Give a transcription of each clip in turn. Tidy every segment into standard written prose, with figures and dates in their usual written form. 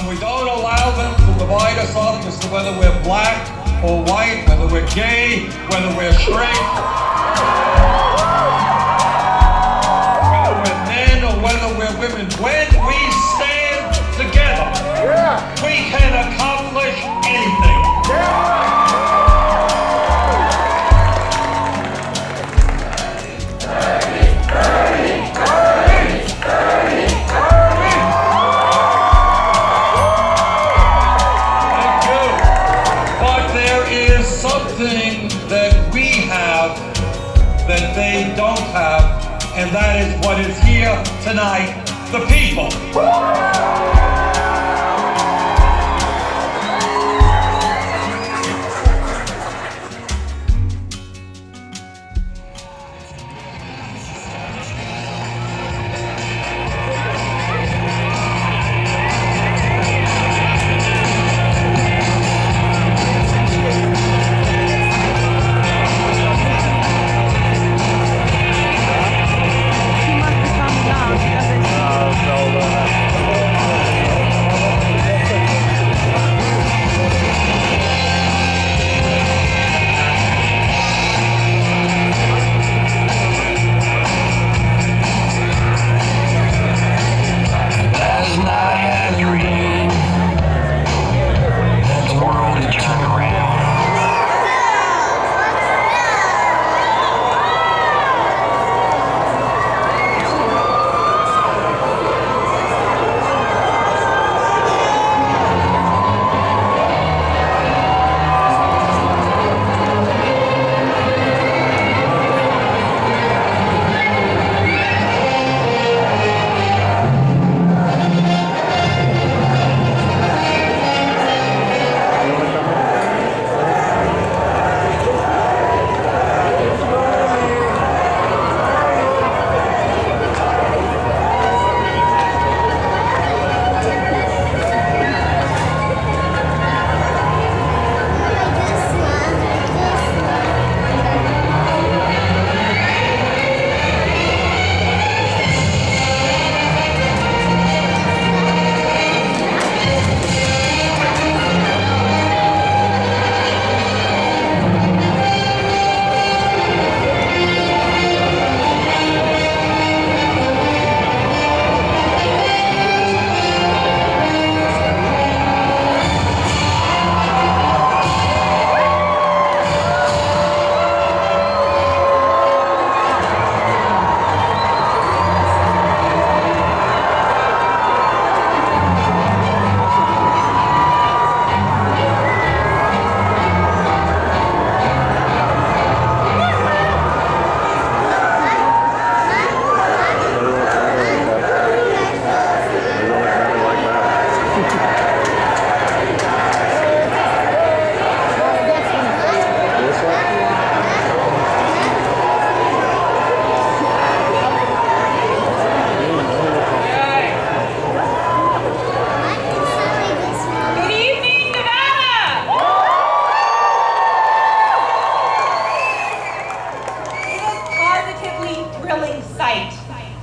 and we don't allow them to divide us up as to whether we're black or white, whether we're gay, whether we're straight, whether we're men or whether we're women. When we stand together, we can accomplish anything. Something that we have that they don't have, and that is what is here tonight, the people.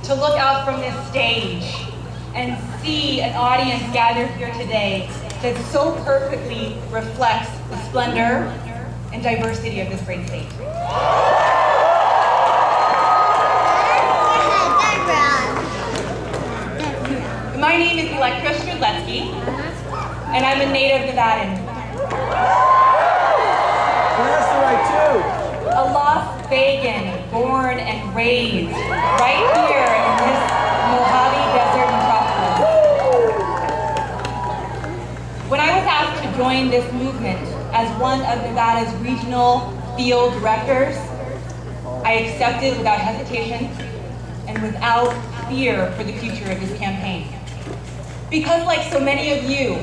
To look out from this stage and see an audience gathered here today that so perfectly reflects the splendor and diversity of this great state. My name is Electra Strudletsky, and I'm a native Nevadan. A Las Vegan, born and raised right here in this Mojave Desert metropolis. When I was asked to join this movement as one of Nevada's regional field directors, I accepted without hesitation and without fear for the future of this campaign. Because like so many of you,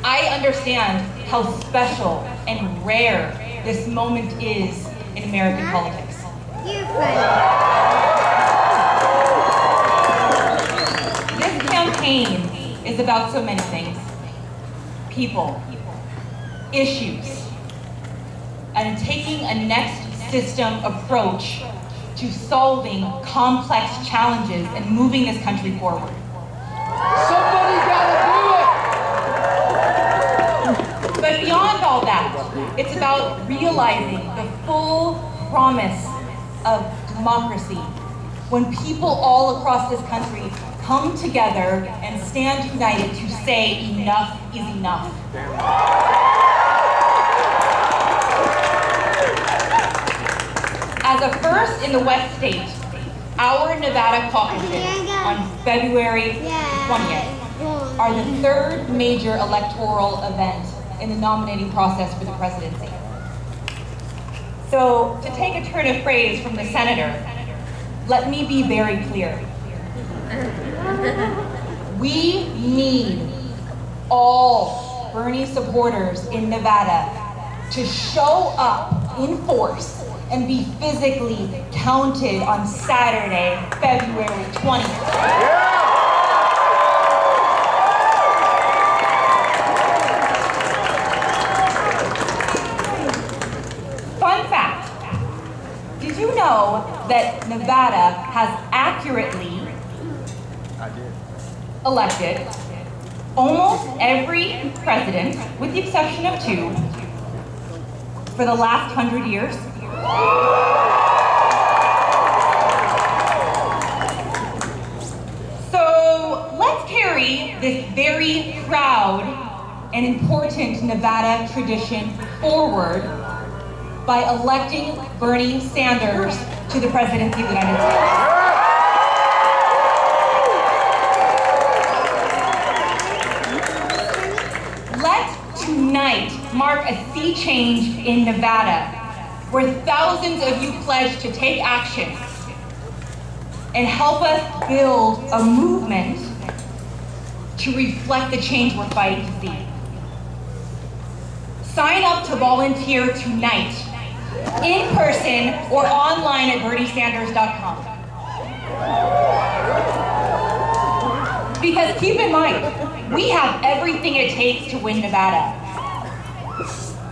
I understand how special and rare this moment is in American politics. This campaign is about so many things. People, issues, and taking a next system approach to solving complex challenges and moving this country forward. Somebody gotta do it! beyond all that. It's about realizing the full promise of democracy when people all across this country come together and stand united to say enough is enough. As a first in the West State, our Nevada caucuses on February 20th are the third major electoral event in the nominating process for the presidency. So, to take a turn of phrase from the senator, let me be very clear. We need all Bernie supporters in Nevada to show up in force and be physically counted on Saturday, February 20th. Fun fact, did you know that Nevada has accurately elected almost every president, with the exception of 2, for the last 100 years? So let's carry this very proud and important Nevada tradition forward by electing Bernie Sanders to the presidency of the United States. Let tonight mark a sea change in Nevada, where thousands of you pledge to take action and help us build a movement to reflect the change we're fighting to see. Sign up to volunteer tonight, in person or online at BernieSanders.com. Because keep in mind, we have everything it takes to win Nevada.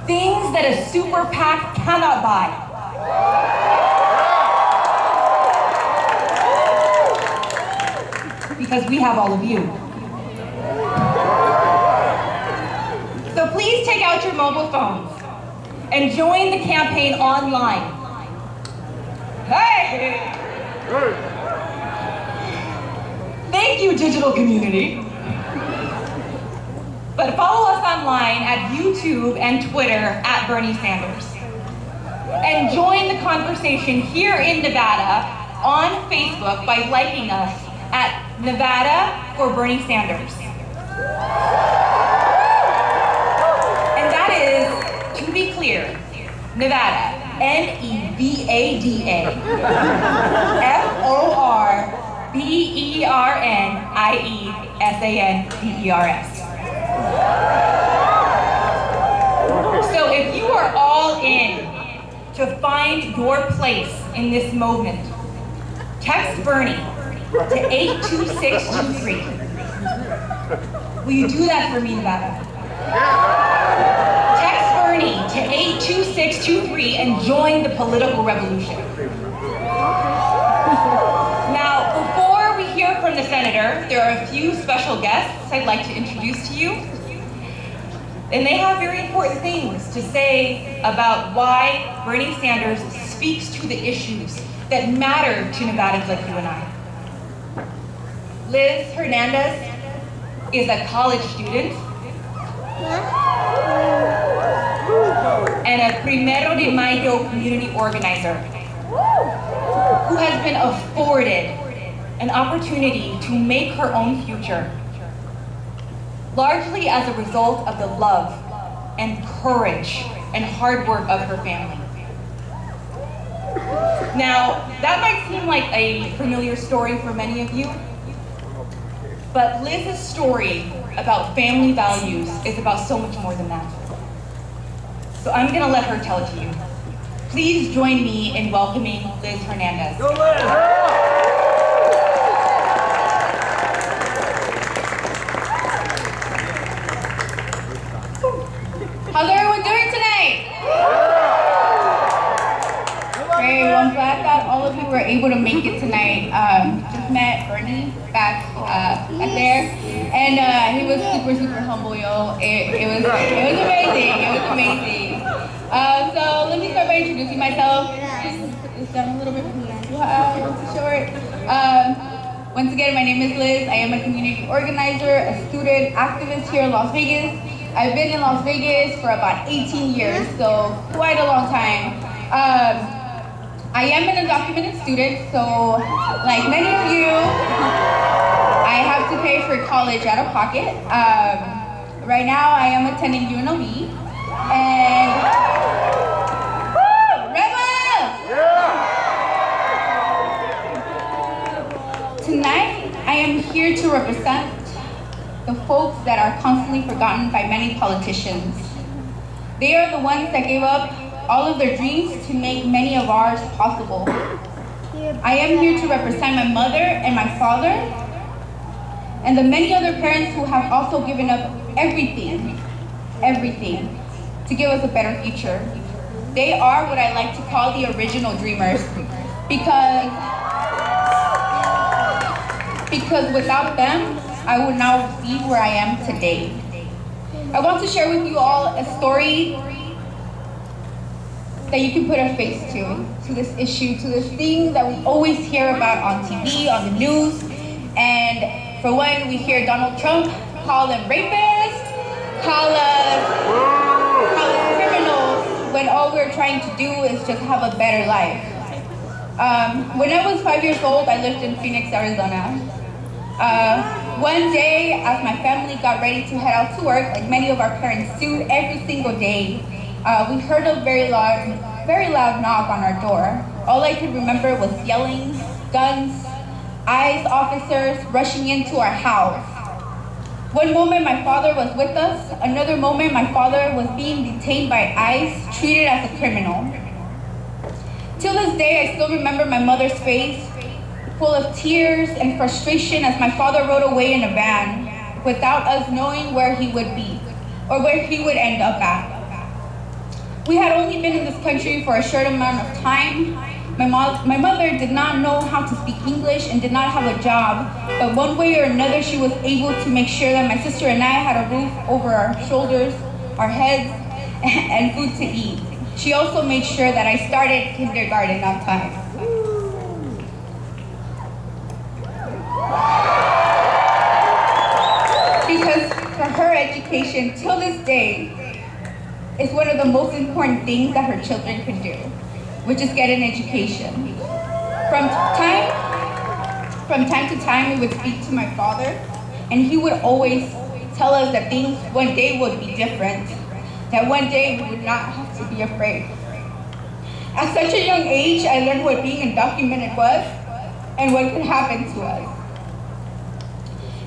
Things that a super PAC cannot buy. Because we have all of you. So please take out your mobile phones and join the campaign online. Hey! Thank you, digital community. But follow us online at YouTube and Twitter at Bernie Sanders. And join the conversation here in Nevada on Facebook by liking us at Nevada for Bernie Sanders. And that is, to be clear, Nevada, Nevada, FORBERNIESANDERS. So if you are all in to find your place in this movement, text Bernie to 82623. Will you do that for me, Nevada? Text Bernie to 82623 and join the political revolution. Now, before we hear from the senator, there are a few special guests I'd like to introduce to you. And they have very important things to say about why Bernie Sanders speaks to the issues that matter to Nevadans like you and I. Liz Hernandez is a college student and a Primero de Mayo community organizer who has been afforded an opportunity to make her own future, largely as a result of the love and courage and hard work of her family. Now, that might seem like a familiar story for many of you, but Liz's story about family values is about so much more than that. So I'm gonna let her tell it to you. Please join me in welcoming Liz Hernandez. Go Liz! How's everyone doing tonight? Great, well, I'm glad that all of you were able to make it tonight. Just met Bernie back there, and he was super humble, yo. It was amazing. It was amazing. So let me start by introducing myself. Put this down a little bit too short. Once again, my name is Liz. I am a community organizer, a student activist here in Las Vegas. I've been in Las Vegas for about 18 years, so quite a long time. I am an undocumented student, so like many of you, I have to pay for college out of pocket. Right now, I am attending UNLV, and Rebels! Tonight, I am here to represent the folks that are constantly forgotten by many politicians. They are the ones that gave up all of their dreams to make many of ours possible. I am here to represent my mother and my father, and the many other parents who have also given up everything, to give us a better future. They are what I like to call the original dreamers, because without them, I would not be where I am today. I want to share with you all a story that you can put a face to this issue, to this thing that we always hear about on TV, on the news. And for one, we hear Donald Trump call them rapists, call us criminals, when all we're trying to do is just have a better life. When I was 5 years old, I lived in Phoenix, Arizona. One day, as my family got ready to head out to work, like many of our parents do every single day, we heard a very loud knock on our door. All I could remember was yelling, guns, ICE officers rushing into our house. One moment my father was with us, another moment my father was being detained by ICE, treated as a criminal. Till this day, I still remember my mother's face, full of tears and frustration as my father rode away in a van without us knowing where he would be or where he would end up at. We had only been in this country for a short amount of time. My mother did not know how to speak English and did not have a job, but one way or another she was able to make sure that my sister and I had a roof over our shoulders, our heads, and food to eat. She also made sure that I started kindergarten on time. Because for her, education, till this day, is one of the most important things that her children can do, which is get an education. From time to time, we would speak to my father, and he would always tell us that things one day would be different, that one day we would not have to be afraid. At such a young age, I learned what being undocumented was and what could happen to us.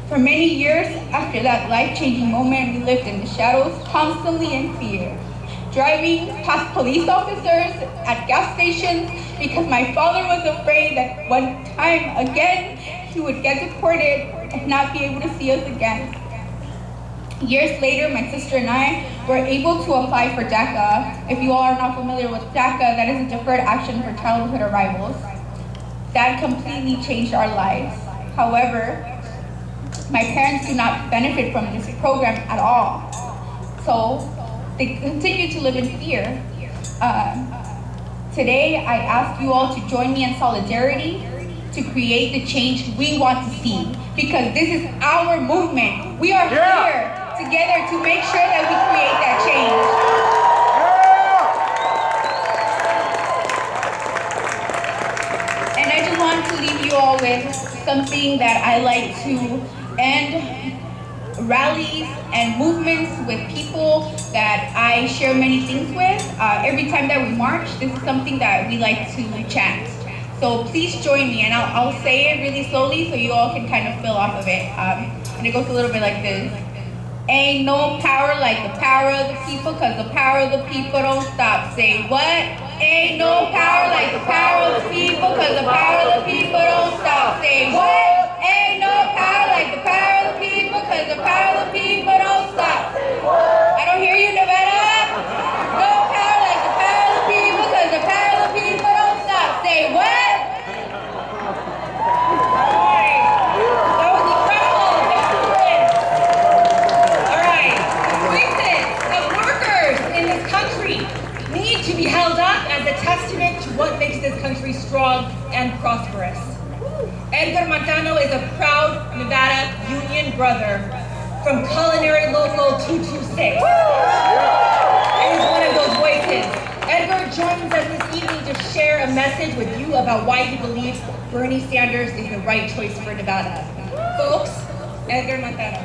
For many years after that life-changing moment, we lived in the shadows, constantly in fear, driving past police officers at gas stations because my father was afraid that one time again he would get deported and not be able to see us again. Years later, my sister and I were able to apply for DACA. If you all are not familiar with DACA, that is a Deferred Action for Childhood Arrivals. That completely changed our lives. However, my parents do not benefit from this program at all. So they continue to live in fear. Today, I ask you all to join me in solidarity to create the change we want to see, because this is our movement. We are here together to make sure that we create that change. And I just want to leave you all with something that I like to end rallies and movements with people that I share many things with. Every time that we march, this is something that we like to chant. So please join me, and I'll say it really slowly so you all can kind of fill off of it. And it goes a little bit like this. Ain't no power like the power of the people, cause the power of the people don't stop. Say what? Ain't no power like the power of the people, cause the power of the people don't stop. Say what? Ain't no power like the power of the people, cause the power of the people don't stop. I don't hear you, Nevada. No power like the power of the people, cause the power of the people don't stop. Say what? prosperous. Edgar Montano is a proud Nevada union brother from culinary local 226. And he's one of those voices. Edgar joins us this evening to share a message with you about why he believes Bernie Sanders is the right choice for Nevada. Folks, Edgar Montano.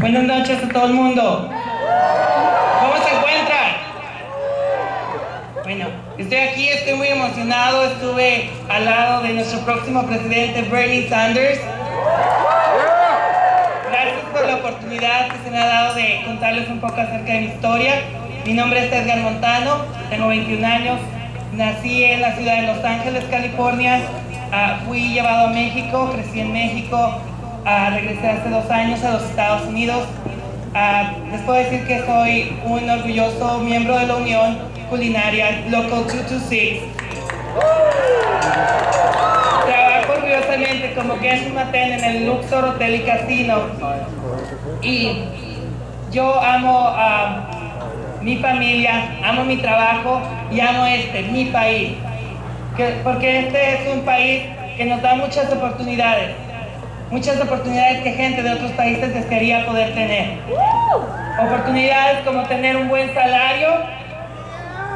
Buenas noches a todo el mundo. ¿Cómo se encuentran? Bueno, estoy aquí, estoy muy emocionado. Estuve al lado de nuestro próximo presidente, Bernie Sanders. Gracias por la oportunidad que se me ha dado de contarles un poco acerca de mi historia. Mi nombre es Edgar Montano, tengo 21 años. Nací en la ciudad de Los Ángeles, California. Fui llevado a México, crecí en México. Regresé hace 2 años a los Estados Unidos. Les puedo decir que soy un orgulloso miembro de la Unión Culinaria Local 226. Trabajo orgullosamente como guest maten en el Luxor Hotel y Casino. Y yo amo a mi familia, amo mi trabajo y amo mi país. Porque este es un país que nos da muchas oportunidades que gente de otros países desearía poder tener. Oportunidades como tener un buen salario,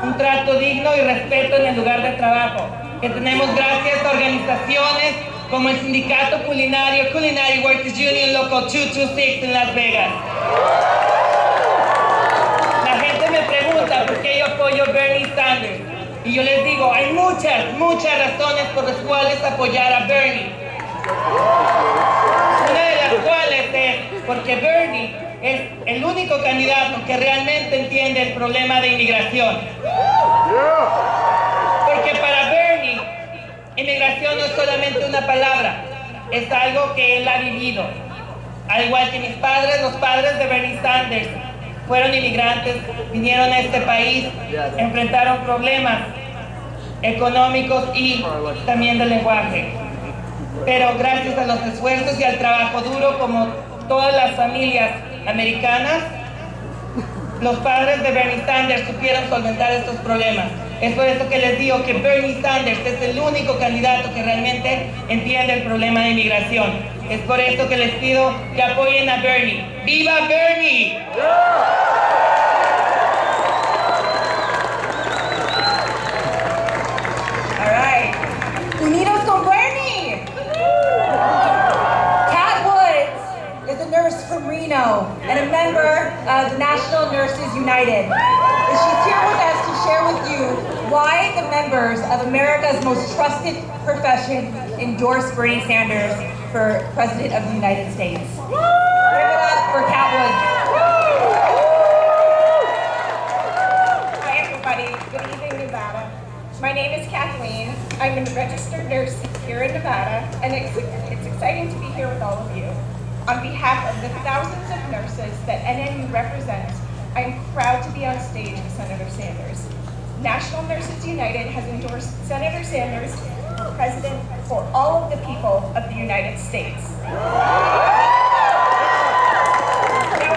un trato digno y respeto en el lugar de trabajo, que tenemos gracias a organizaciones como el Sindicato Culinario, Culinary Workers Union Local 226 en Las Vegas. La gente me pregunta por qué yo apoyo a Bernie Sanders. Y yo les digo, hay muchas razones por las cuales apoyar a Bernie. Una de las cuales es porque Bernie es el único candidato que realmente entiende el problema de inmigración. Porque para Bernie, inmigración no es solamente una palabra, es algo que él ha vivido. Al igual que mis padres, los padres de Bernie Sanders fueron inmigrantes, vinieron a este país, enfrentaron problemas económicos y también de lenguaje. Pero gracias a los esfuerzos y al trabajo duro, como todas las familias americanas, los padres de Bernie Sanders supieron solventar estos problemas. Es por eso que les digo que Bernie Sanders es el único candidato que realmente entiende el problema de inmigración. Es por eso que les pido que apoyen a Bernie. ¡Viva Bernie! All right. Unidos con Bernie! Kat Woods is a nurse from Reno and a member of the National Nurses United. And she's here with us to share with you why the members of America's most trusted profession endorse Bernie Sanders for President of the United States. Give it up for Kat Woods. Hi everybody, good evening Nevada. My name is Kathleen. I'm a registered nurse here in Nevada, and it's exciting to be here with all of you. On behalf of the thousands of nurses that NNU represents, I'm proud to be on stage with Senator Sanders. National Nurses United has endorsed Senator Sanders for president for all of the people of the United States. Now,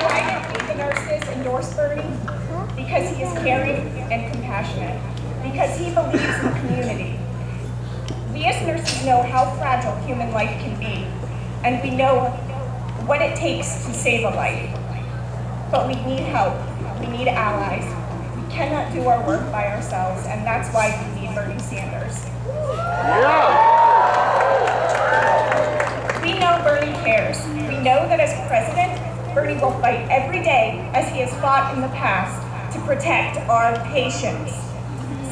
why did we, the nurses, endorse Bernie? Because he is caring and compassionate. Because he believes in community. We as nurses know how fragile human life can be, and we know what it takes to save a life. But we need help. We need allies. We cannot do our work by ourselves, and that's why we need Bernie Sanders. We know Bernie cares. We know that as president, Bernie will fight every day, as he has fought in the past, to protect our patients.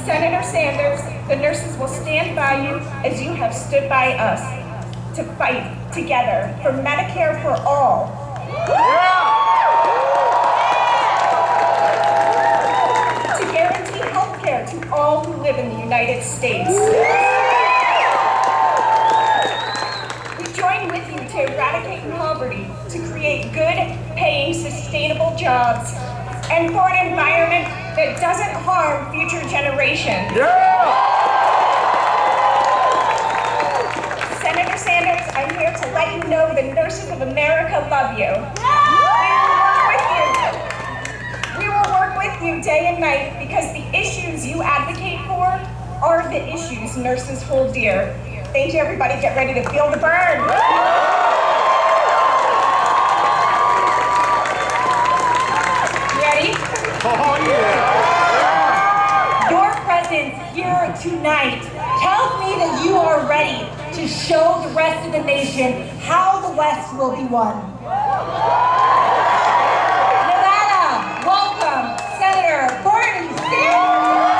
Senator Sanders, the nurses will stand by you as you have stood by us to fight together for Medicare for all. To guarantee health care to all who live in the United States. We join with you to eradicate poverty, to create good, paying, sustainable jobs, and for an environment that doesn't harm future generations. Senator Sanders, I'm here to let you know the nurses of America love you. We will work with you. We will work with with you day and night because the issues you advocate for are the issues nurses hold dear. Thank you, everybody. Get ready to feel the burn. Ready? Oh, yeah. Your presence here tonight tells me that you are ready to show the rest of the nation how the West will be won. Nevada, welcome Senator Bernie Sanders.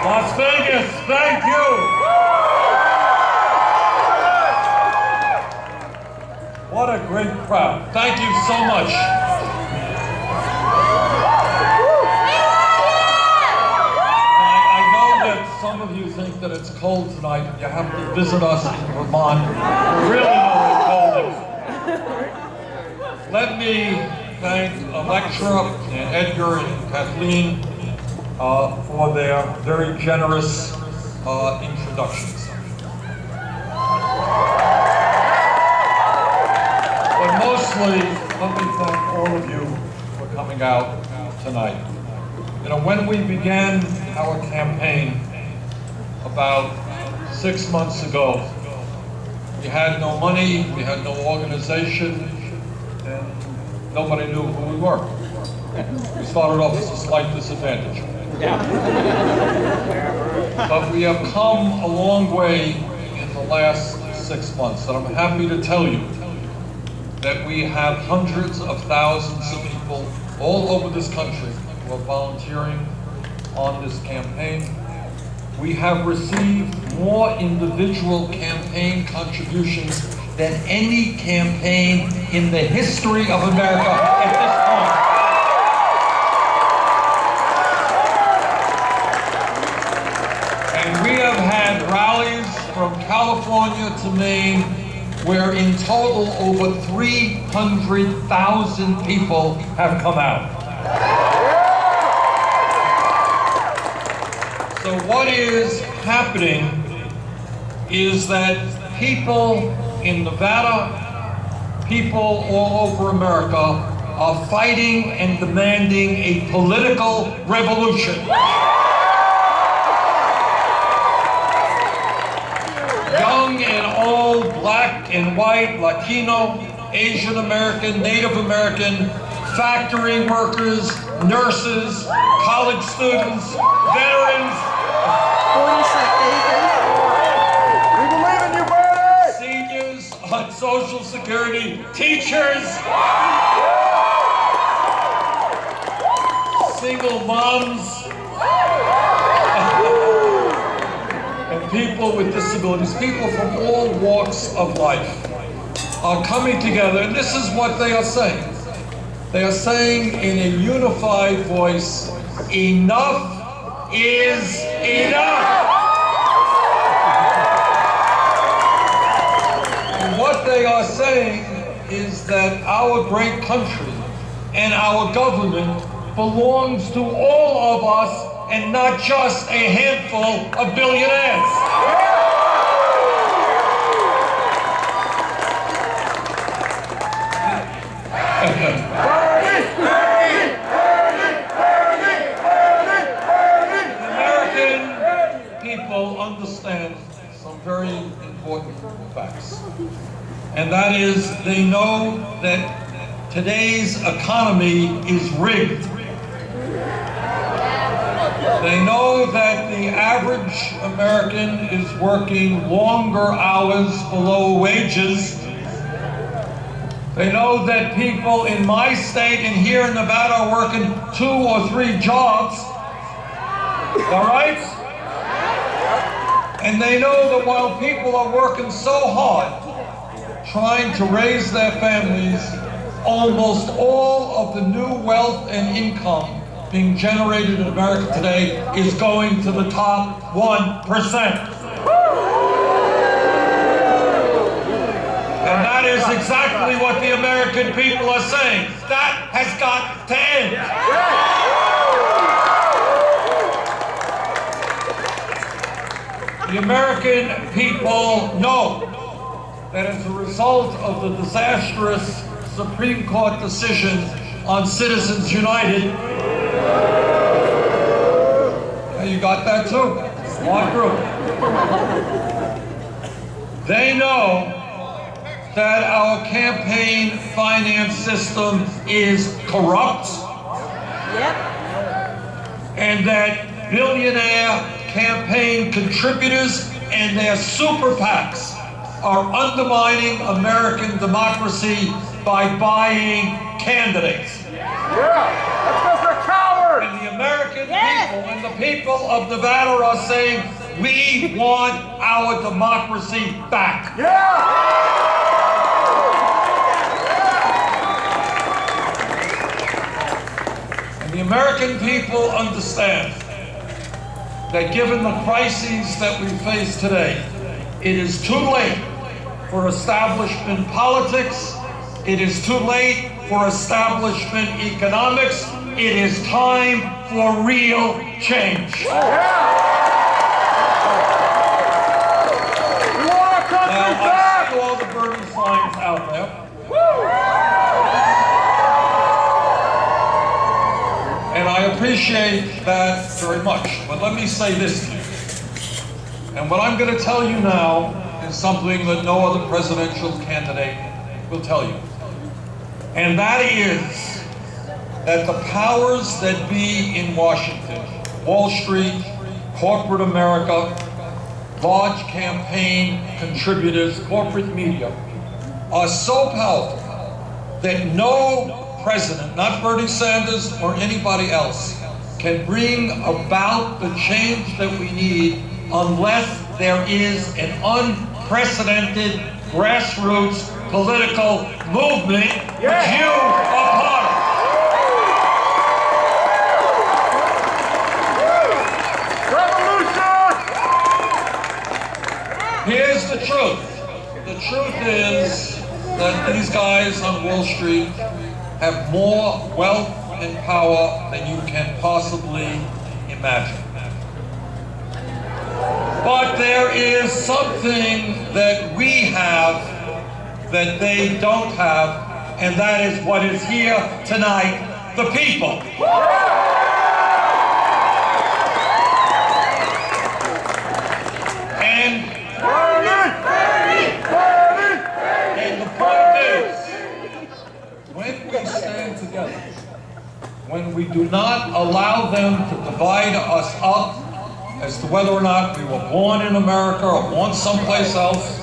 Las Vegas, thank you. What a great crowd. Thank you so much. I know that some of you think that it's cold tonight and you have to visit us in Vermont. We really know what cold is. Let me thank Electra and Edgar and Kathleen for their very generous introductions. But mostly, let me thank all of you for coming out tonight. You know, when we began our campaign about 6 months ago, we had no money, we had no organization, and nobody knew who we were. We started off as a slight disadvantage. But we have come a long way in the last 6 months, and I'm happy to tell you that we have hundreds of thousands of people all over this country who are volunteering on this campaign. We have received more individual campaign contributions than any campaign in the history of America at this point. And we have had rallies from California to Maine where in total over 300,000 people have come out. So what is happening is that people in Nevada, people all over America are fighting and demanding a political revolution. Young and old, black and white, Latino, Asian American, Native American, factory workers, nurses, college students, veterans, We believe in you, Bernie! seniors on Social Security, teachers, single moms, and people with disabilities, people from all walks of life are coming together, and this is what they are saying. They are saying in a unified voice, enough is enough. And what they are saying is that our great country and our government belongs to all of us and not just a handful of billionaires. American people understand some very important facts. And that is, they know that today's economy is rigged. They know that the average American is working longer hours below wages They know that people in my state and here in Nevada are working 2 or 3 jobs. All right? And they know that while people are working so hard, trying to raise their families, almost all of the new wealth and income being generated in America today is going to the top 1%. And that is exactly what the American people are saying. That has got to end. The American people know that as a result of the disastrous Supreme Court decision on Citizens United, you got that too, smart group. They know that our campaign finance system is corrupt, and that billionaire campaign contributors and their super PACs are undermining American democracy by buying candidates. That's because they're cowards! And the American people and the people of Nevada are saying, we want our democracy back. And the American people understand that given the crises that we face today, it is too late for establishment politics. It is too late for establishment economics. It is time for real change. Now, I see all the Bernie signs out there. And I appreciate that very much. But let me say this to you. And what I'm going to tell you now is something that no other presidential candidate will tell you. And that is that the powers that be in Washington, Wall Street, corporate America, large campaign contributors, corporate media, are so powerful that no president, not Bernie Sanders or anybody else, can bring about the change that we need unless there is an unprecedented grassroots political movement which you are part of. Here's the truth. The truth is that these guys on Wall Street have more wealth and power than you can possibly imagine. But there is something that we have that they don't have, and that is what is here tonight, the people. And the point is, when we stand together, when we do not allow them to divide us up as to whether or not we were born in America or born someplace else,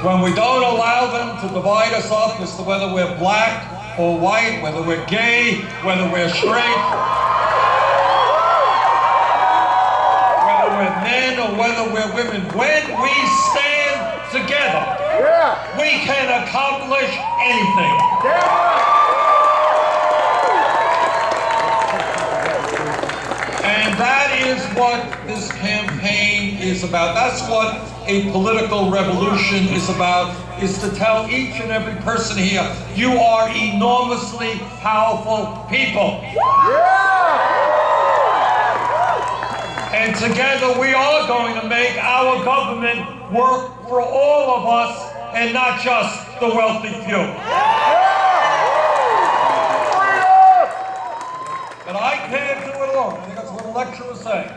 when we don't allow them to divide us up as to whether we're black or white, whether we're gay, whether we're straight, whether we're men or whether we're women, when we stand together, we can accomplish anything. And that is what this campaign is about. That's what a political revolution is about, is to tell each and every person here, you are enormously powerful people. And together we are going to make our government work for all of us and not just the wealthy few. But I can't do it alone. I think that's what the lecturer was saying.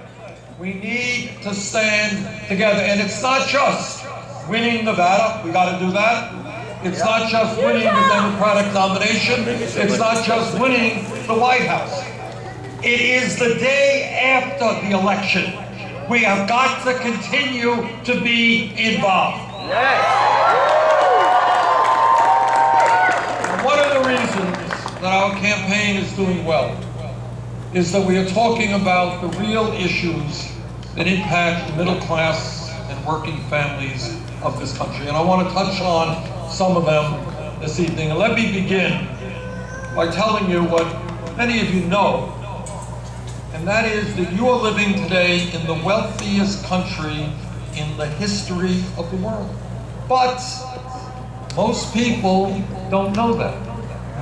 We need to stand together. And it's not just winning Nevada. We got to do that. It's not just winning the Democratic nomination. It's not just winning the White House. It is the day after the election. We have got to continue to be involved. our campaign is doing well is that we are talking about the real issues that impact the middle class and working families of this country. And I want to touch on some of them this evening. And let me begin by telling you what many of you know, and that is that you are living today in the wealthiest country in the history of the world. But most people don't know that.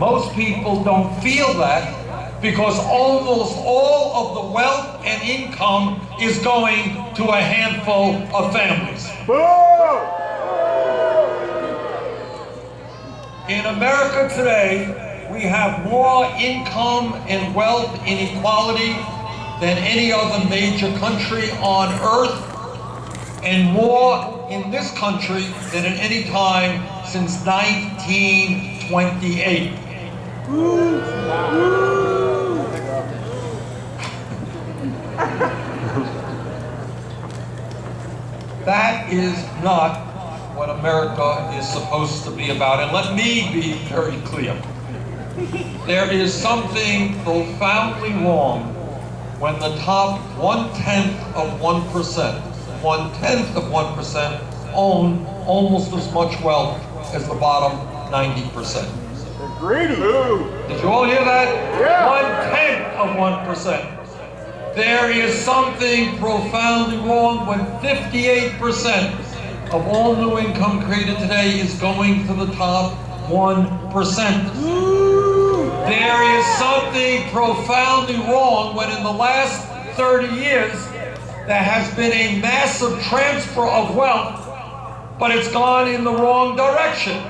Most people don't feel that because almost all of the wealth and income is going to a handful of families. In America today, we have more income and wealth inequality than any other major country on earth, and more in this country than at any time since 1928. That is not what America is supposed to be about. And let me be very clear. There is something profoundly wrong when the top 1/10 of 1%, 1/10 of 1% own almost as much wealth as the bottom 90%. Greedy. Did you all hear that? Yeah. 1/10 of 1%. There is something profoundly wrong when 58% of all new income created today is going to the top 1%. There is something profoundly wrong when in the last 30 years there has been a massive transfer of wealth, but it's gone in the wrong direction.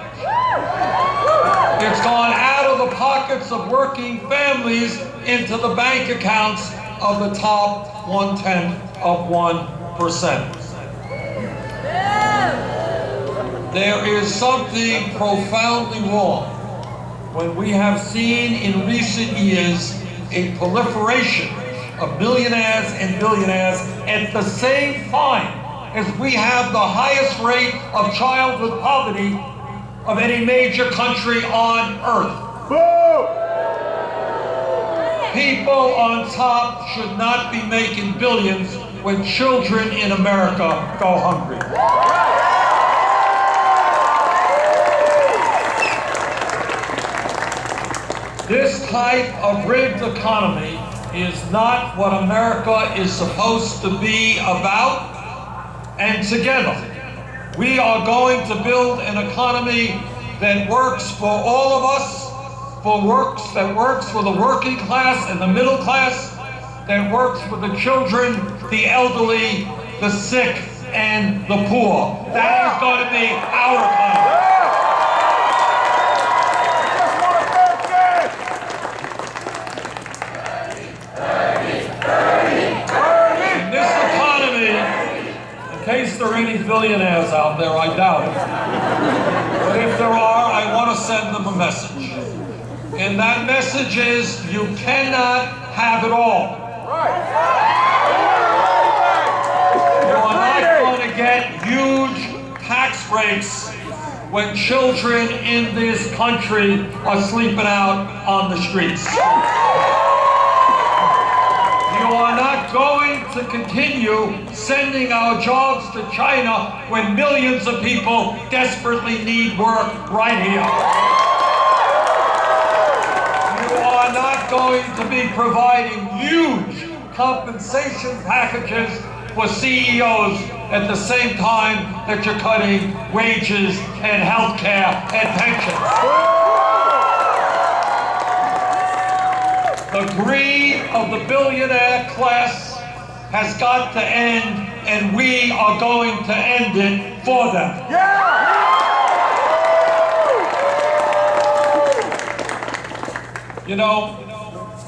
It's gone out of the pockets of working families into the bank accounts of the top 1/10 of 1%. There is something profoundly wrong when we have seen in recent years a proliferation of millionaires and billionaires at the same time as we have the highest rate of childhood poverty of any major country on earth. People on top should not be making billions when children in America go hungry. This type of rigged economy is not what America is supposed to be about. And together, we are going to build an economy that works for all of us, that works for the working class and the middle class, that works for the children, the elderly, the sick, and the poor. That is going to be our economy. In this economy, in case there are any billionaires out there, I doubt it. But if there are, I want to send them a message. And that message is, you cannot have it all. You are not going to get huge tax breaks when children in this country are sleeping out on the streets. You are not going to continue sending our jobs to China when millions of people desperately need work right here. You are not going to be providing huge compensation packages for CEOs at the same time that you're cutting wages and health care and pensions. The greed of the billionaire class has got to end, and we are going to end it for them. You know,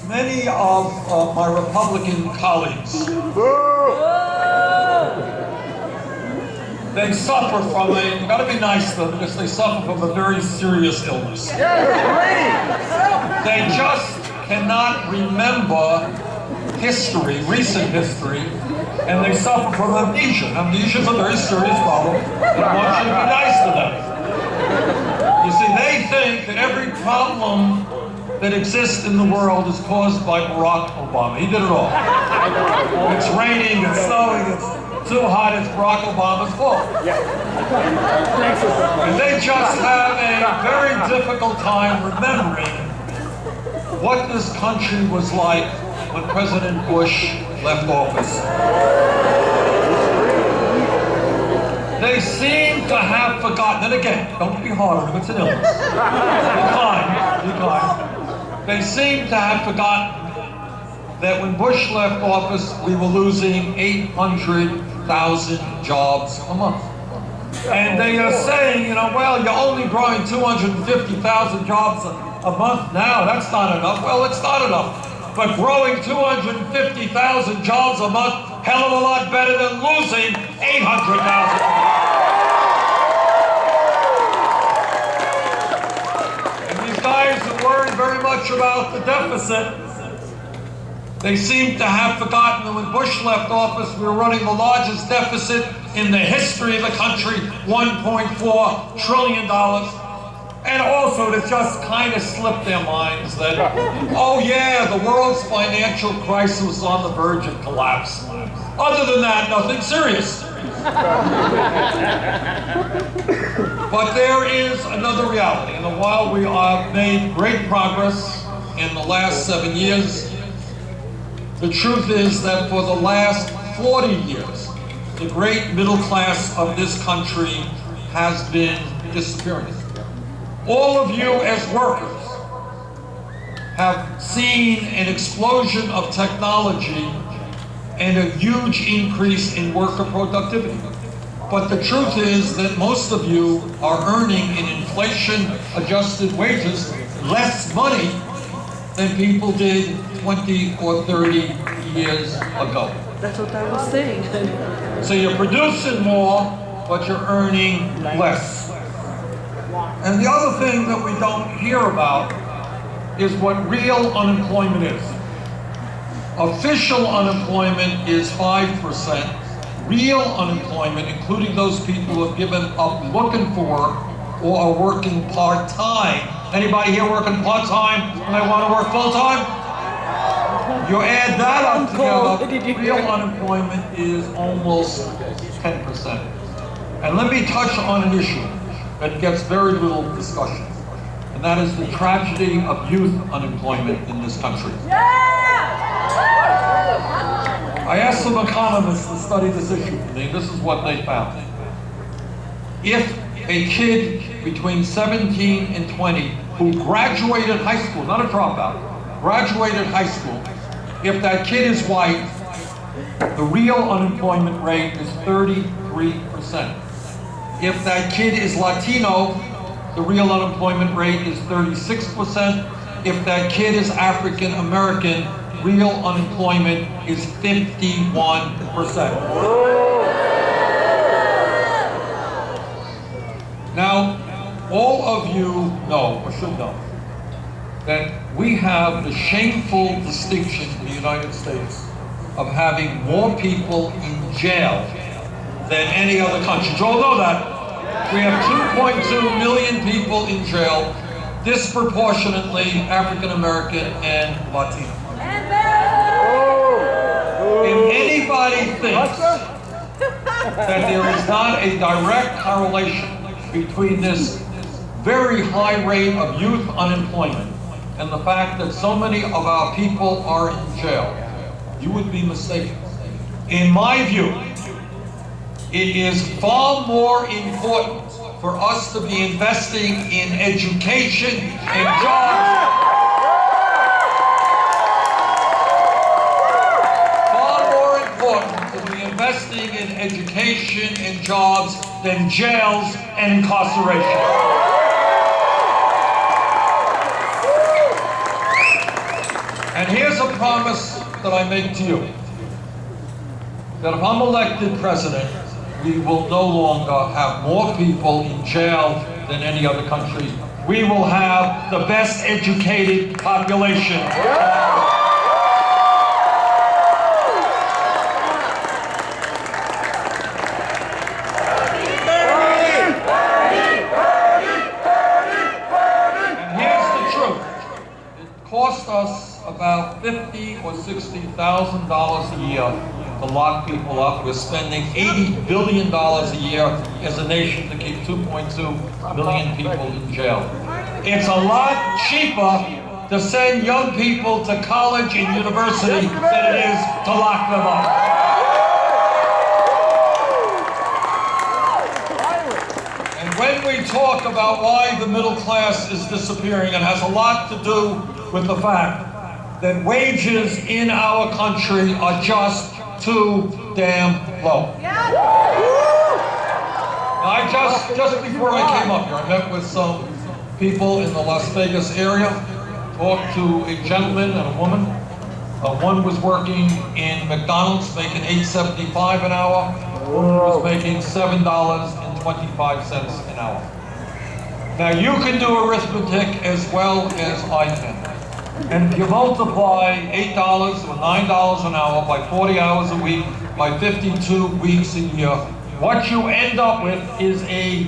many of my Republican colleagues, they suffer from you gotta be nice to them because they suffer from a very serious illness. They just cannot remember history, recent history, and they suffer from amnesia. Amnesia is a very serious problem, and I want you to be nice to them. You see, they think that every problem that exists in the world is caused by Barack Obama. He did it all. It's raining, it's snowing, it's too hot, it's Barack Obama's fault. And they just have a very difficult time remembering what this country was like when President Bush left office. They seem to have forgotten, and again, don't be hard on them, it's an illness. Be kind. They seem to have forgotten that when Bush left office, we were losing 800,000 jobs a month. And they are saying, you know, well, you're only growing 250,000 jobs a month now. That's not enough. Well, it's not enough. But growing 250,000 jobs a month, hell of a lot better than losing 800,000. And these guys who worry very much about the deficit, they seem to have forgotten that when Bush left office, we were running the largest deficit in the history of the country, $1.4 trillion. And also to just kind of slip their minds that, oh yeah, the world's financial crisis was on the verge of collapse. Other than that, nothing serious. But there is another reality, and while we have made great progress in the last 7 years, the truth is that for the last 40 years, the great middle class of this country has been disappearing. All of you as workers have seen an explosion of technology and a huge increase in worker productivity. But the truth is that most of you are earning in inflation-adjusted wages less money than people did 20 or 30 years ago. That's what I was saying. So you're producing more, but you're earning less. And the other thing that we don't hear about is what real unemployment is. Official unemployment is 5%. Real unemployment, including those people who have given up looking for work or are working part-time. Anybody here working part-time and they want to work full-time? You add that up together, real unemployment is almost 10%. And let me touch on an issue that gets very little discussion, and that is the tragedy of youth unemployment in this country. I asked some economists to study this issue for me. This is what they found. If a kid between 17 and 20 who graduated high school, not a dropout, graduated high school, if that kid is white, the real unemployment rate is 33%. If that kid is Latino, the real unemployment rate is 36%. If that kid is African American, real unemployment is 51%. Now, all of you know, or should know, that we have the shameful distinction in the United States of having more people in jail than any other country. You all know that. We have 2.2 million people in jail, disproportionately African American and Latino. If anybody thinks that there is not a direct correlation between this very high rate of youth unemployment and the fact that so many of our people are in jail, you would be mistaken. In my view, it is far more important for us to be investing in education and jobs. Far more important to be investing in education and jobs than jails and incarceration. And here's a promise that I make to you, that if I'm elected president, we will no longer have more people in jail than any other country. We will have the best educated population. And here's the truth. costs us about $50,000 or $60,000 a year to lock people up. We're spending $80 billion a year as a nation to keep 2.2 million people in jail. It's a lot cheaper to send young people to college and university than it is to lock them up. And when we talk about why the middle class is disappearing, it has a lot to do with the fact that wages in our country are just too damn low. Now, just before I came up here, I met with some people in the Las Vegas area, talked to a gentleman and a woman. One was working in McDonald's, making $8.75 an hour. One was making $7.25 an hour. Now, you can do arithmetic as well as I can. And if you multiply $8 or $9 an hour by 40 hours a week, by 52 weeks a year, what you end up with is a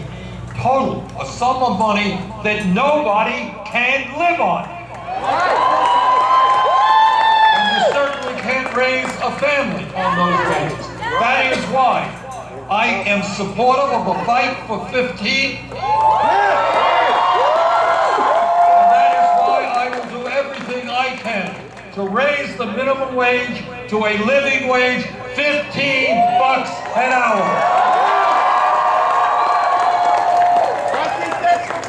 total, a sum of money that nobody can live on. And you certainly can't raise a family on those wages. That is why I am supportive of a fight for 15. To raise the minimum wage to a living wage, $15 an hour.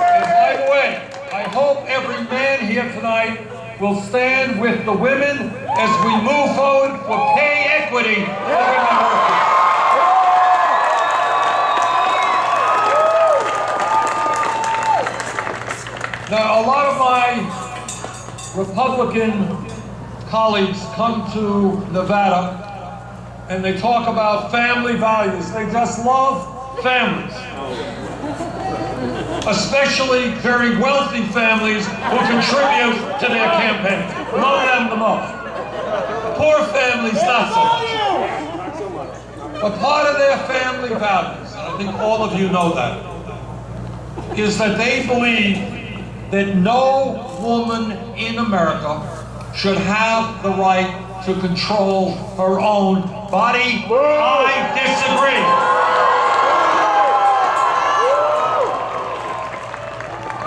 And by the way, I hope every man here tonight will stand with the women as we move forward for pay equity for women workers. Now, a lot of my Republican colleagues come to Nevada and they talk about family values. They just love families. Especially very wealthy families who contribute to their campaigns. Among them the most. Poor families, not so much. But part of their family values, and I think all of you know that, is that they believe that no woman in America should have the right to control her own body. I disagree.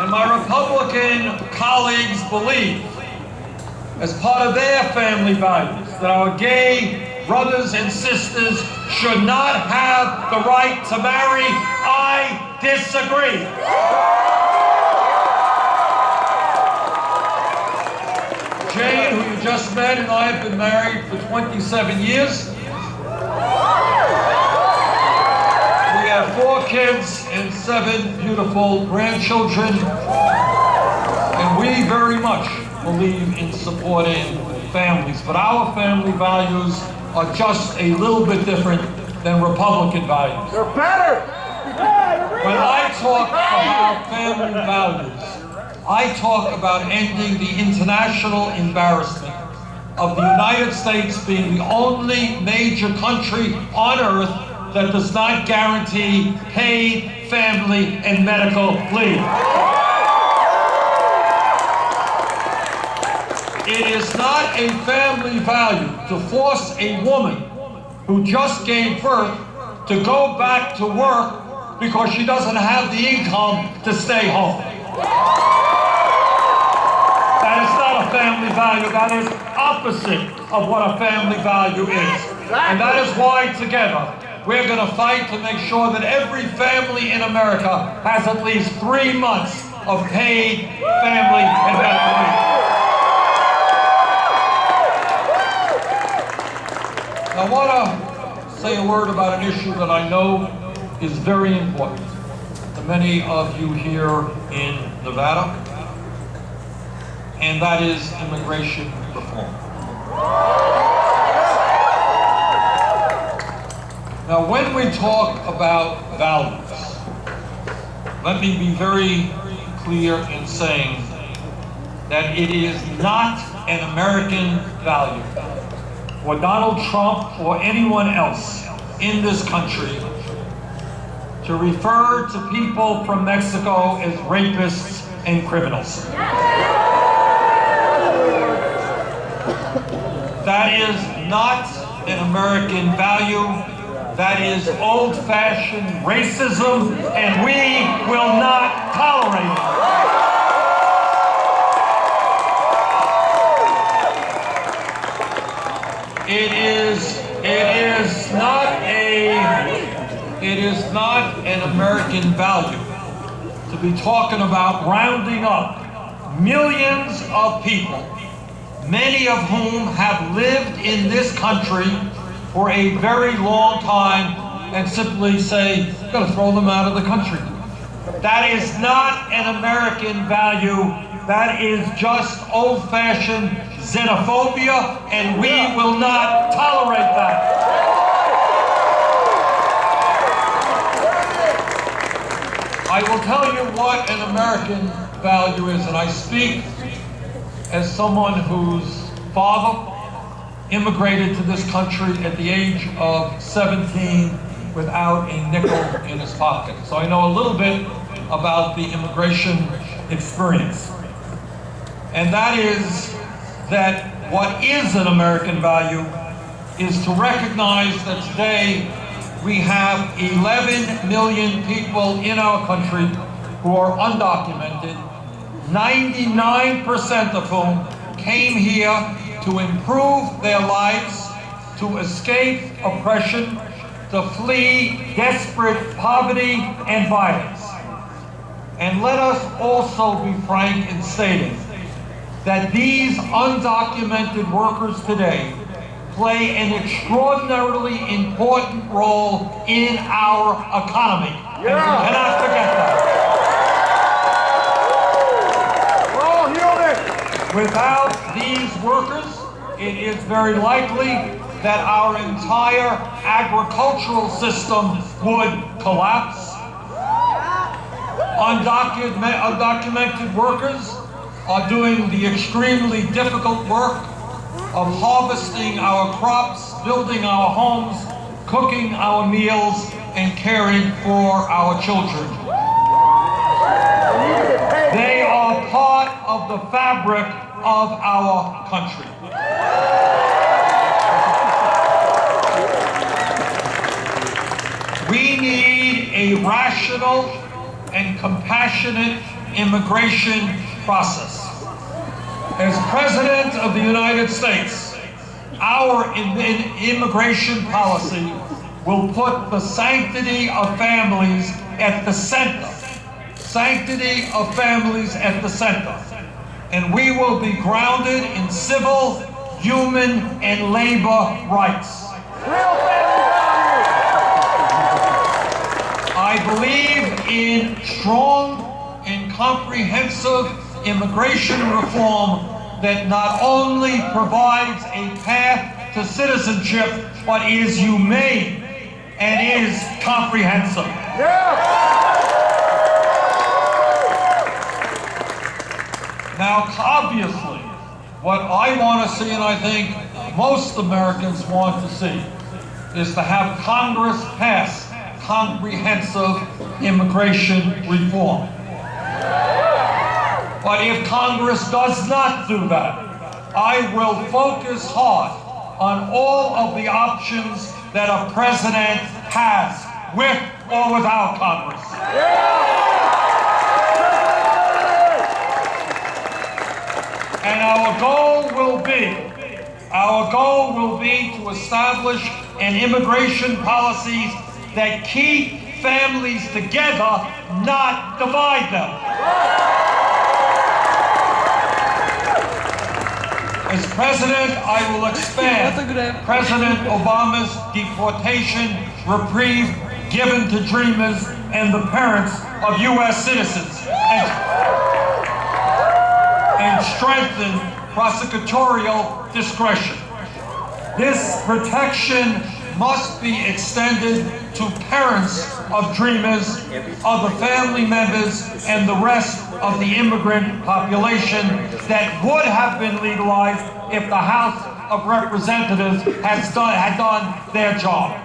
And my Republican colleagues believe, as part of their family values, that our gay brothers and sisters should not have the right to marry. I disagree. Jane, who you just met, and I have been married for 27 years. We have 4 kids and 7 beautiful grandchildren. And we very much believe in supporting families. But our family values are just a little bit different than Republican values. They're better! When I talk about family values, I talk about ending the international embarrassment of the United States being the only major country on earth that does not guarantee paid family and medical leave. It is not a family value to force a woman who just gave birth to go back to work because she doesn't have the income to stay home. That is not a family value. That is opposite of what a family value is. And that is why together we're going to fight to make sure that every family in America has at least 3 months of paid family and medical leave. I want to say a word about an issue that I know is very important to many of you here in Nevada, and that is immigration reform. Now, when we talk about values, let me be very clear in saying that it is not an American value for Donald Trump or anyone else in this country to refer to people from Mexico as rapists and criminals. That is not an American value. That is old-fashioned racism, and we will not tolerate it. It is not an American value to be talking about rounding up millions of people, many of whom have lived in this country for a very long time, and simply say, "We're going to throw them out of the country." That is not an American value. That is just old-fashioned xenophobia, and we will not tolerate that. I will tell you what an American value is, and I speak as someone whose father immigrated to this country at the age of 17 without a nickel in his pocket. So I know a little bit about the immigration experience. And that is that what is an American value is to recognize that today we have 11 million people in our country who are undocumented, 99% of whom came here to improve their lives, to escape oppression, to flee desperate poverty and violence. And let us also be frank in stating that these undocumented workers today play an extraordinarily important role in our economy. And we cannot forget that. Without these workers, it is very likely that our entire agricultural system would collapse. Undocumented workers are doing the extremely difficult work of harvesting our crops, building our homes, cooking our meals, and caring for our children. They are part of the fabric of our country. We need a rational and compassionate immigration process. As President of the United States, our immigration policy will put the sanctity of families at the center. Sanctity of families at the center. And we will be grounded in civil, human, and labor rights. I believe in strong and comprehensive immigration reform that not only provides a path to citizenship, but is humane and is comprehensive. Now, obviously, what I want to see, and I think most Americans want to see, is to have Congress pass comprehensive immigration reform. But if Congress does not do that, I will focus hard on all of the options that a president has, with or without Congress. And our goal will be to establish an immigration policies that keep families together, not divide them. As president, I will expand President Obama's deportation reprieve given to dreamers and the parents of U.S. citizens, and strengthen prosecutorial discretion. This protection must be extended to parents of dreamers, other family members, and the rest of the immigrant population that would have been legalized if the House of Representatives had done their job.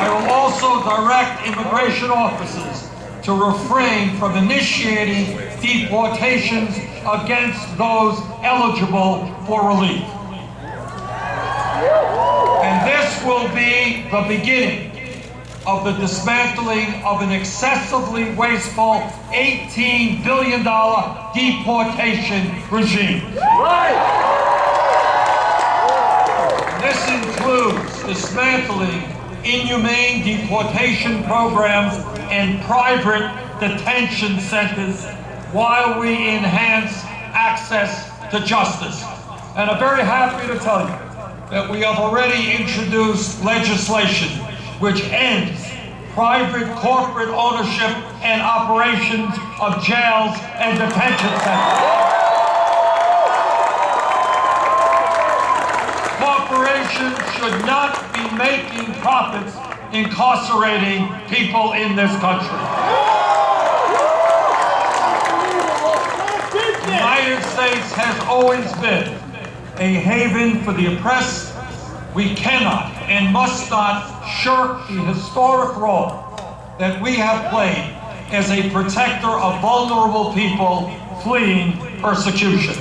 I will also direct immigration officers to refrain from initiating deportations against those eligible for relief. And this will be the beginning of the dismantling of an excessively wasteful $18 billion deportation regime. This includes dismantling inhumane deportation programs and private detention centers while we enhance access to justice. And I'm very happy to tell you that we have already introduced legislation which ends private corporate ownership and operations of jails and detention centers. Corporations should not be making profits incarcerating people in this country. The United States has always been a haven for the oppressed. We cannot and must not shirk the historic role that we have played as a protector of vulnerable people fleeing persecution.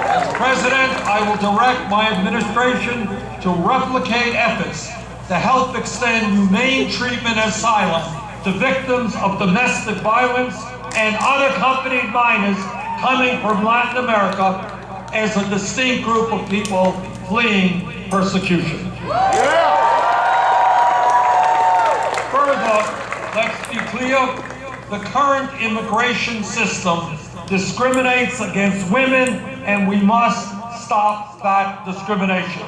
As President, I will direct my administration to replicate efforts to help extend humane treatment and asylum to victims of domestic violence and unaccompanied minors coming from Latin America as a distinct group of people fleeing persecution. Further, let's be clear, the current immigration system discriminates against women, and we must stop that discrimination.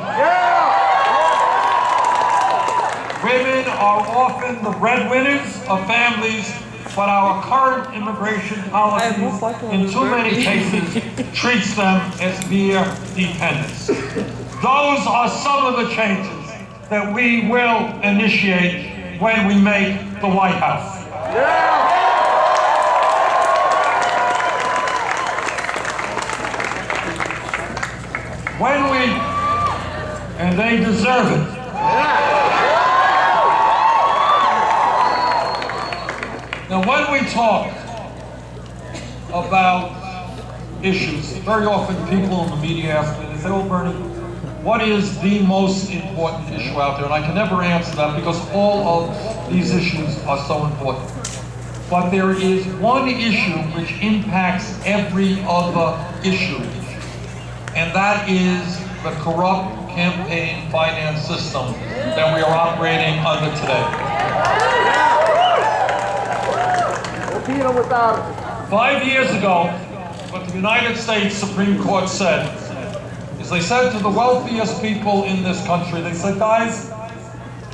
Women are often the breadwinners of families, but our current immigration policies, in too many cases, treats them as mere dependents. Those are some of the changes that we will initiate when we make the White House. When we, and they deserve it. Now, when we talk about issues, very often people in the media ask me, they say, "Oh, Bernie, what is the most important issue out there?" And I can never answer that because all of these issues are so important. But there is one issue which impacts every other issue, and that is the corrupt campaign finance system that we are operating under today. 5 years ago, what the United States Supreme Court said is they said to the wealthiest people in this country, they said, "Guys,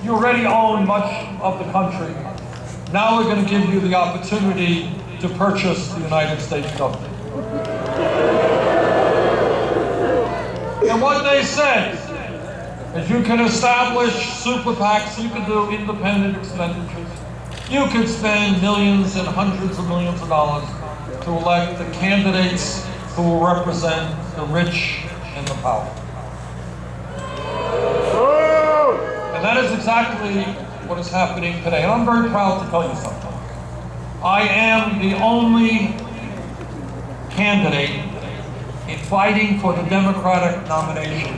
you already own much of the country. Now we're going to give you the opportunity to purchase the United States government." And what they said is you can establish super PACs, you can do independent expenditures, you could spend millions and hundreds of millions of dollars to elect the candidates who will represent the rich and the powerful. And that is exactly what is happening today. And I'm very proud to tell you something. I am the only candidate in fighting for the Democratic nomination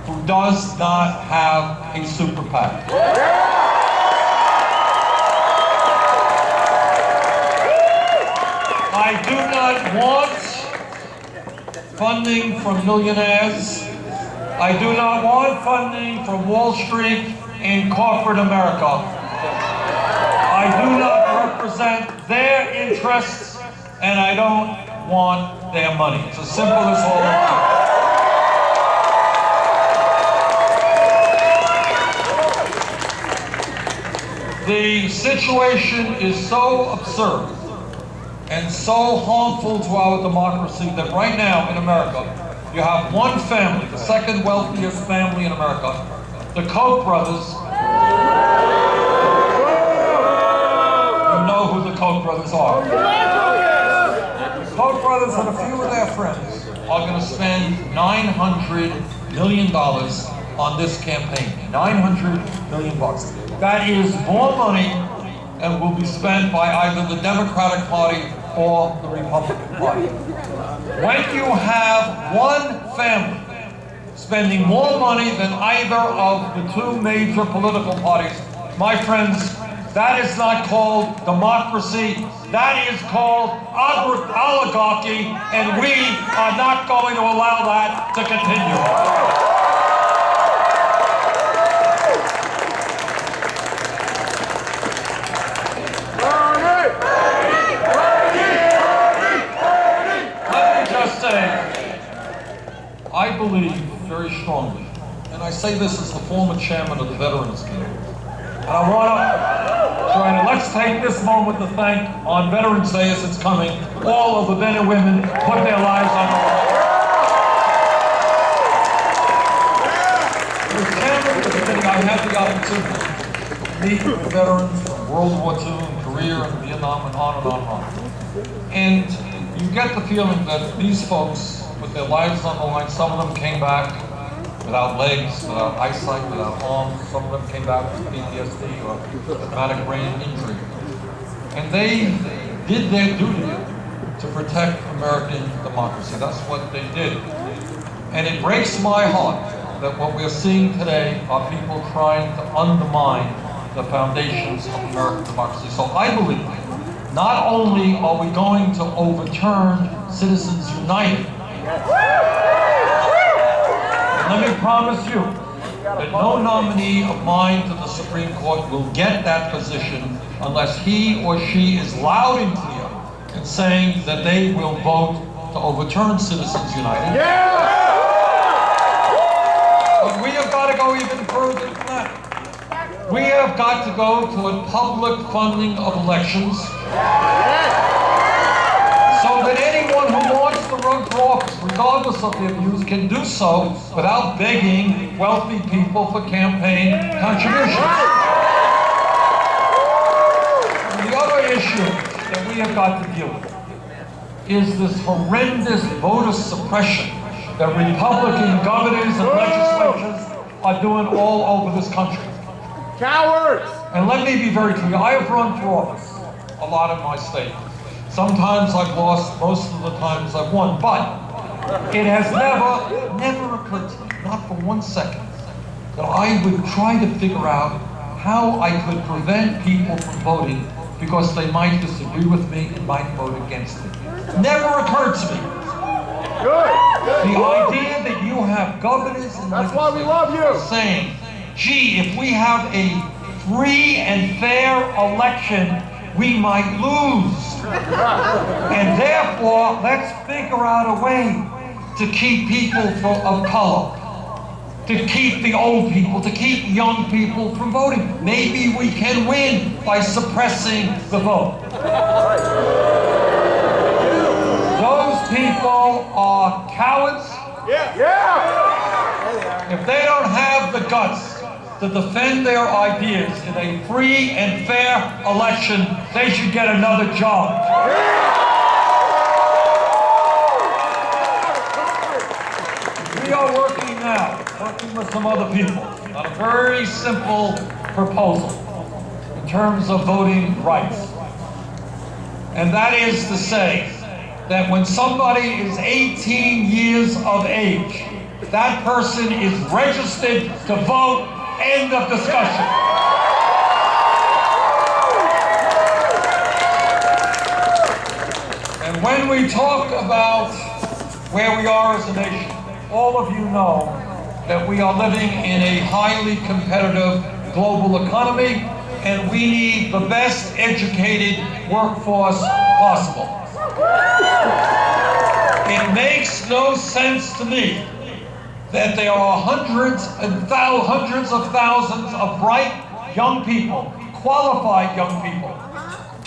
who does not have a super PAC. I do not want funding from millionaires. I do not want funding from Wall Street and corporate America. I do not represent their interests, and I don't want their money. It's as simple as all that. The situation is so absurd and so harmful to our democracy that right now in America, you have one family, the second wealthiest family in America, the Koch brothers. You know who the Koch brothers are. The Koch brothers and a few of their friends are going to spend $900 million on this campaign. $900 million. That is more money and will be spent by either the Democratic Party or the Republican Party. When you have one family spending more money than either of the two major political parties, my friends, that is not called democracy. That is called oligarchy, and we are not going to allow that to continue. Let me just say, I believe very strongly, and I say this as the former chairman of the Veterans Committee, and I want to let's take this moment to thank, on Veterans Day as it's coming, all of the men and women who put their lives on the line. As chairman of the committee, I had the opportunity to meet with veterans from World War II and Korea and Vietnam and on and on and on. And you get the feeling that these folks, with their lives on the line, some of them came back without legs, without eyesight, without arms. Some of them came back with PTSD or traumatic brain injury. And they did their duty to protect American democracy. That's what they did. And it breaks my heart that what we're seeing today are people trying to undermine the foundations of American democracy. So I believe not only are we going to overturn Citizens United, let me promise you that no nominee of mine to the Supreme Court will get that position unless he or she is loud and clear in saying that they will vote to overturn Citizens United. Yeah! But we have got to go even further than that. We have got to go to a public funding of elections so that anyone who wants to run for office, regardless of their views, can do so without begging wealthy people for campaign contributions. And the other issue that we have got to deal with is this horrendous voter suppression that Republican governors and legislatures are doing all over this country. Cowards! And let me be very clear, I have run for office a lot in my state. Sometimes I've lost, most of the times I've won, but it has never occurred to me, not for 1 second, that I would try to figure out how I could prevent people from voting because they might disagree with me and might vote against me. Never occurred to me. Good! The idea that you have governors and That's why we love you! saying, gee, if we have a free and fair election, we might lose. And therefore, let's figure out a way to keep people of color, to keep the old people, to keep young people from voting. Maybe we can win by suppressing the vote. Those people are cowards. Yeah! If they don't have the guts to defend their ideas in a free and fair election, they should get another job. We are working now, working with some other people, on a very simple proposal in terms of voting rights. And that is to say that when somebody is 18 years of age, that person is registered to vote. End of discussion. And when we talk about where we are as a nation, all of you know that we are living in a highly competitive global economy, and we need the best educated workforce possible. It makes no sense to me that there are hundreds of thousands of bright young people, qualified young people,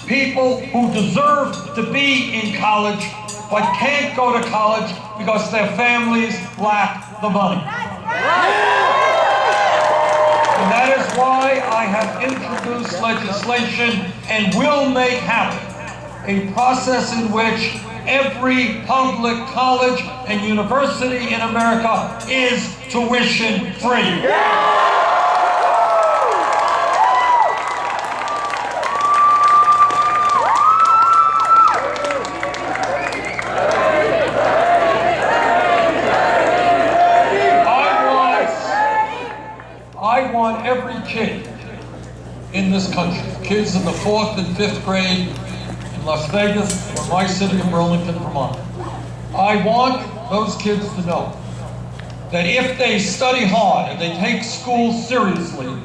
people who deserve to be in college but can't go to college because their families lack the money. And that is why I have introduced legislation and will make happen a process in which every public college and university in America is tuition free. country, kids in the 4th and 5th grade in Las Vegas or my city of Burlington, Vermont. I want those kids to know that if they study hard and they take school seriously,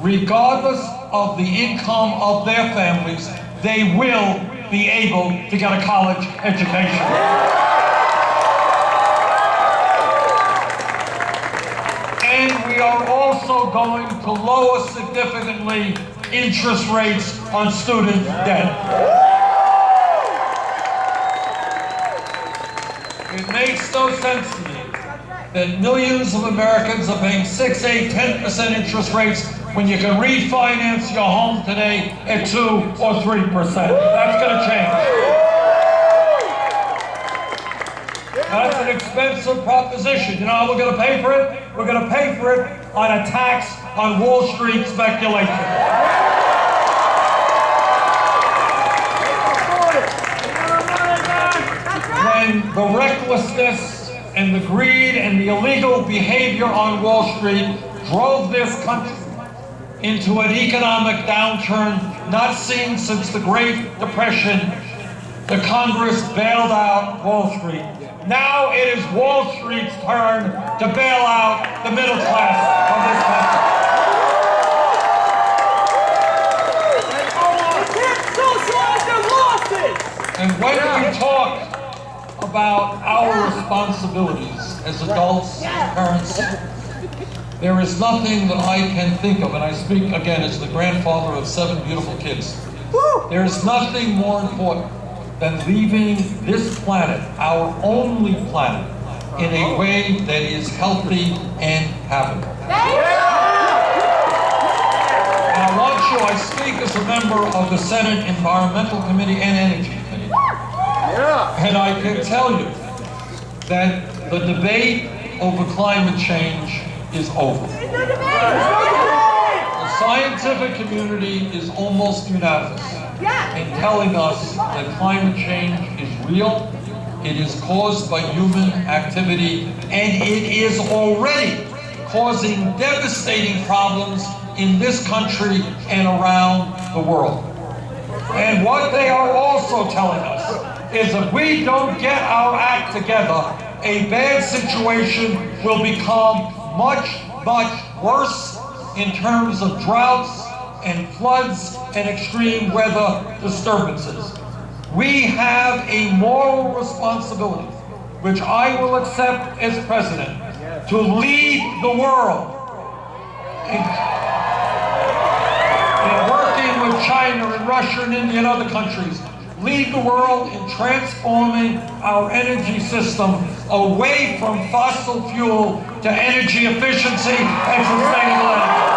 regardless of the income of their families, they will be able to get a college education. And we are also going to lower significantly interest rates on student debt. It makes no sense to me that millions of Americans are paying 6, 8, 10% interest rates when you can refinance your home today at 2 or 3%. That's going to change. That's an expensive proposition. You know how we're going to pay for it? We're going to pay for it on a tax on Wall Street speculation. When the recklessness and the greed and the illegal behavior on Wall Street drove this country into an economic downturn not seen since the Great Depression, the Congress bailed out Wall Street. Now it is Wall Street's turn to bail out the middle class of this country. And when we talk about our responsibilities as adults, as parents, there is nothing that I can think of, and I speak again as the grandfather of 7 beautiful kids. There is nothing more important than leaving this planet, our only planet, in a way that is healthy and habitable. And I want you, I speak as a member of the Senate Environmental Committee and Energy Committee. And I can tell you that the debate over climate change is over. The scientific community is almost unanimous in telling us that climate change is real, it is caused by human activity, and it is already causing devastating problems in this country and around the world. And what they are also telling us is if we don't get our act together, a bad situation will become much, much worse in terms of droughts and floods and extreme weather disturbances. We have a moral responsibility, which I will accept as president, to lead the world in working with China and Russia and India and other countries, lead the world in transforming our energy system away from fossil fuel to energy efficiency and sustainable energy.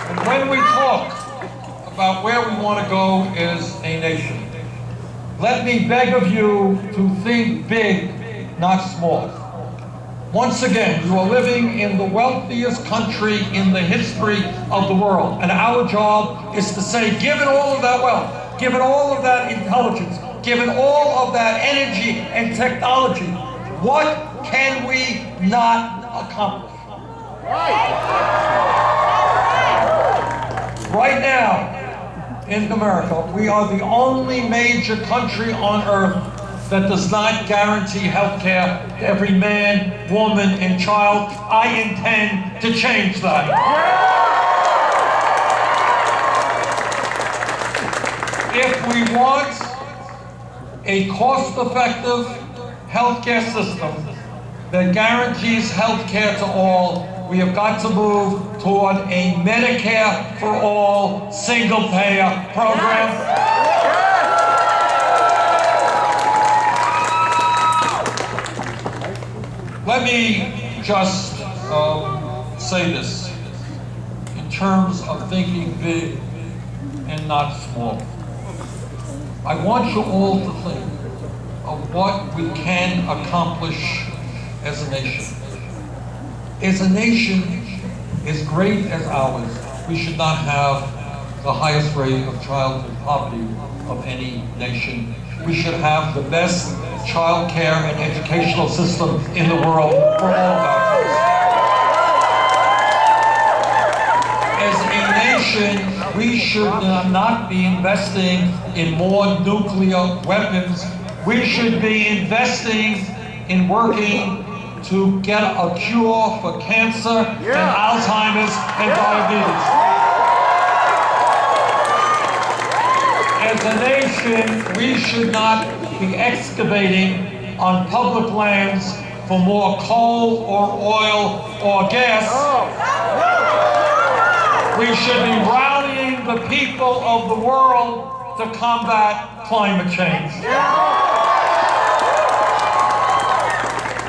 And when we talk about where we want to go as a nation, let me beg of you to think big, not small. Once again, you are living in the wealthiest country in the history of the world. And our job is to say, given all of that wealth, given all of that intelligence, given all of that energy and technology, what can we not accomplish? Right now, in America, we are the only major country on earth that does not guarantee health care to every man, woman, and child. I intend to change that. If we want a cost-effective health care system that guarantees health care to all, we have got to move toward a Medicare for all single-payer program. Let me just say this in terms of thinking big and not small. I want you all to think of what we can accomplish as a nation. As a nation as great as ours, we should not have the highest rate of childhood poverty of any nation we should have the best child care and educational system in the world for all of our kids. As a nation, we should not be investing in more nuclear weapons. We should be investing in working to get a cure for cancer and Alzheimer's and diabetes. As a nation, we should not be excavating on public lands for more coal or oil or gas. We should be rallying the people of the world to combat climate change.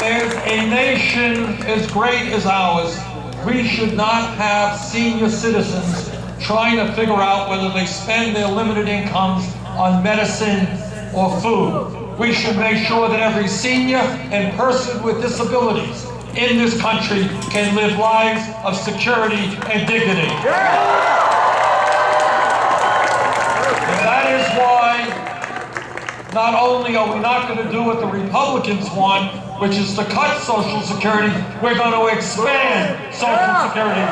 As a nation as great as ours, we should not have senior citizens trying to figure out whether they spend their limited incomes on medicine or food. We should make sure that every senior and person with disabilities in this country can live lives of security and dignity. And that is why not only are we not going to do what the Republicans want, which is to cut Social Security, we're going to expand Social Security.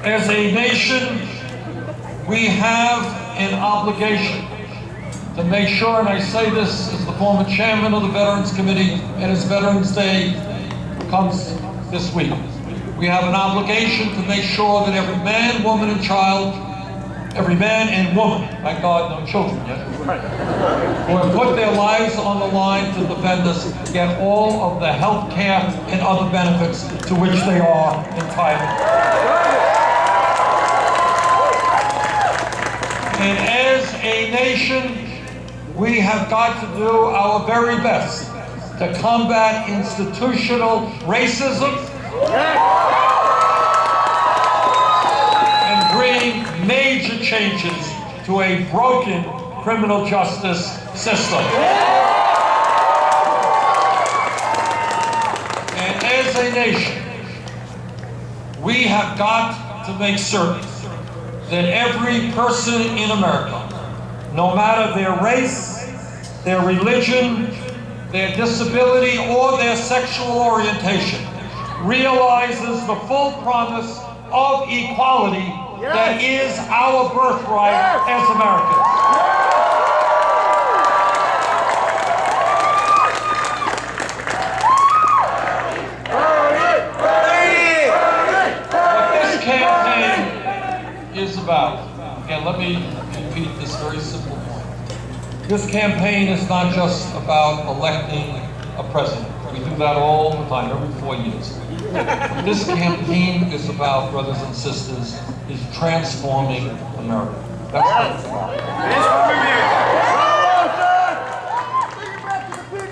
As a nation, we have an obligation to make sure, and I say this as the former chairman of the Veterans Committee, and as Veterans Day comes this week, we have an obligation to make sure that every man, woman, and child, every man and woman, thank God no children yet, who have put their lives on the line to defend us, get all of the health care and other benefits to which they are entitled. And as a nation, we have got to do our very best to combat institutional racism and bring major changes to a broken criminal justice system. And as a nation, we have got to make certain that every person in America, no matter their race, their religion, their disability, or their sexual orientation, realizes the full promise of equality that is our birthright as Americans. Is about, again, let me repeat this very simple point. This campaign is not just about electing a president. We do that all the time, every 4 years. This campaign is about, brothers and sisters, is transforming America. That's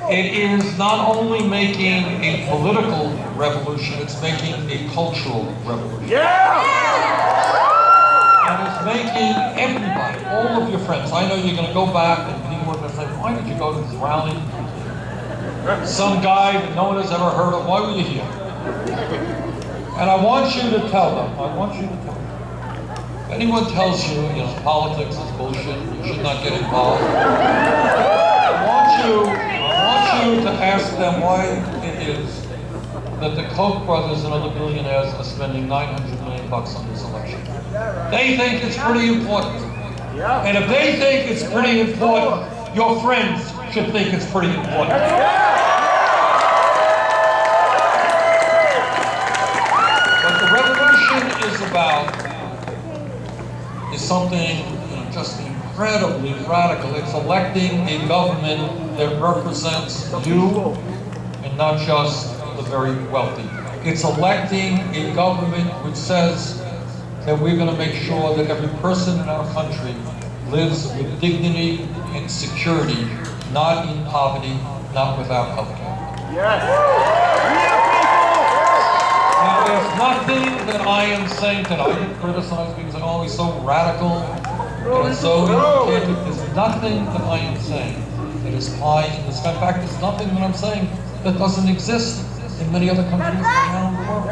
it. It is not only making a political revolution, it's making a cultural revolution. And it's making everybody, all of your friends. I know you're going to go back and people are going to say, why did you go to this rally? Some guy that no one has ever heard of, why were you here? And I want you to tell them, if anyone tells you, politics is bullshit, you should not get involved, I want you to ask them why it is that the Koch brothers and other billionaires are spending $900 million on this election. They think it's pretty important. And if they think it's pretty important, your friends should think it's pretty important. What the revolution is about is something just incredibly radical. It's electing a government that represents you and not just the very wealthy. It's electing a government which says that we're going to make sure that every person in our country lives with dignity and security, not in poverty, not without health care. Now, there's nothing that I am saying that I get criticized because I'm always so radical and so indicative. There's nothing that I am saying that is high in the sky. In fact, there's nothing that I'm saying that doesn't exist in many other countries around the world.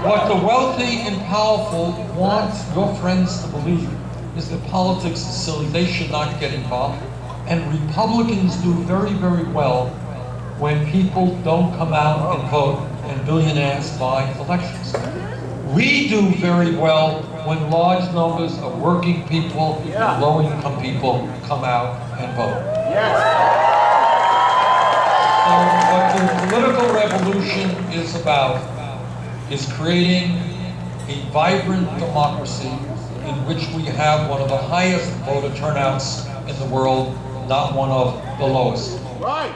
What the wealthy and powerful want your friends to believe is that politics is silly. They should not get involved. And Republicans do very, very well when people don't come out and vote and billionaires buy elections. We do very well when large numbers of working people and low-income people come out and vote. So what the political revolution is about is creating a vibrant democracy in which we have one of the highest voter turnouts in the world, not one of the lowest. Right.